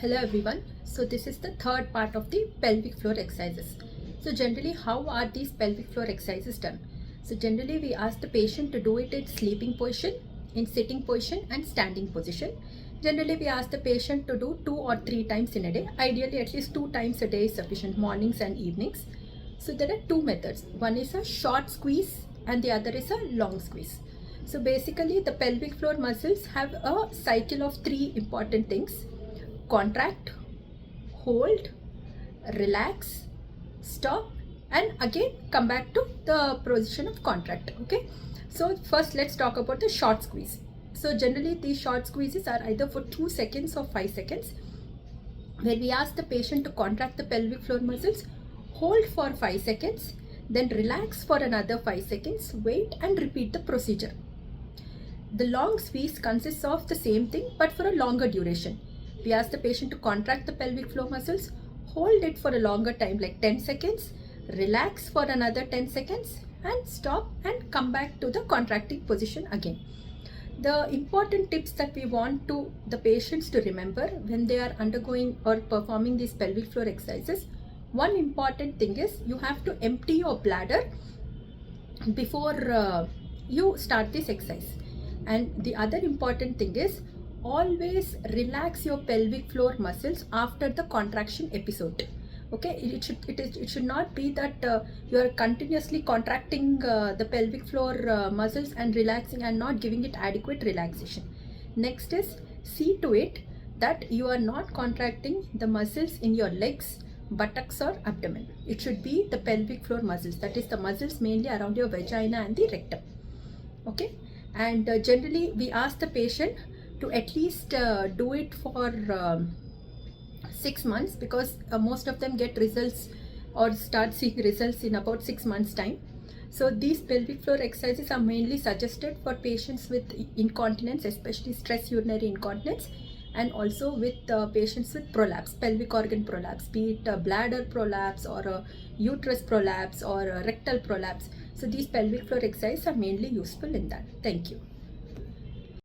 Hello everyone. So this is the third part of the pelvic floor exercises. So generally, how are these pelvic floor exercises done? So generally we ask the patient to do it in sleeping position, in sitting position and standing position. Generally we ask the patient to do 2 or 3 times in a day. Ideally at least 2 times a day is sufficient, mornings and evenings. So there are two methods. One is a short squeeze and the other is a long squeeze. So basically the pelvic floor muscles have a cycle of 3 important things: contract, hold, relax, stop, and again come back to the position of contract. Okay, so first let's talk about the short squeeze. So generally these short squeezes are either for 2 seconds or 5 seconds, where we ask the patient to contract the pelvic floor muscles, hold for 5 seconds, then relax for another 5 seconds, wait and repeat the procedure. The long squeeze consists of the same thing but for a longer duration. We ask the patient to contract the pelvic floor muscles, hold it for a longer time like 10 seconds, relax for another 10 seconds and stop and come back to the contracting position again. The important tips that we want the patients to remember when they are undergoing or performing these pelvic floor exercises: one important thing is you have to empty your bladder before you start this exercise. And the other important thing is always relax your pelvic floor muscles after the contraction episode. Okay, it should not be that you are continuously contracting the pelvic floor muscles and relaxing and not giving it adequate relaxation. Next is, see to it that you are not contracting the muscles in your legs, buttocks or abdomen. It should be the pelvic floor muscles, that is the muscles mainly around your vagina and the rectum. Okay, and generally we ask the patient to at least do it for 6 months, because most of them get results or start seeing results in about 6 months time. So these pelvic floor exercises are mainly suggested for patients with incontinence, especially stress urinary incontinence, and also with patients with prolapse, pelvic organ prolapse, be it a bladder prolapse or a uterus prolapse or a rectal prolapse. So these pelvic floor exercises are mainly useful in that. Thank you.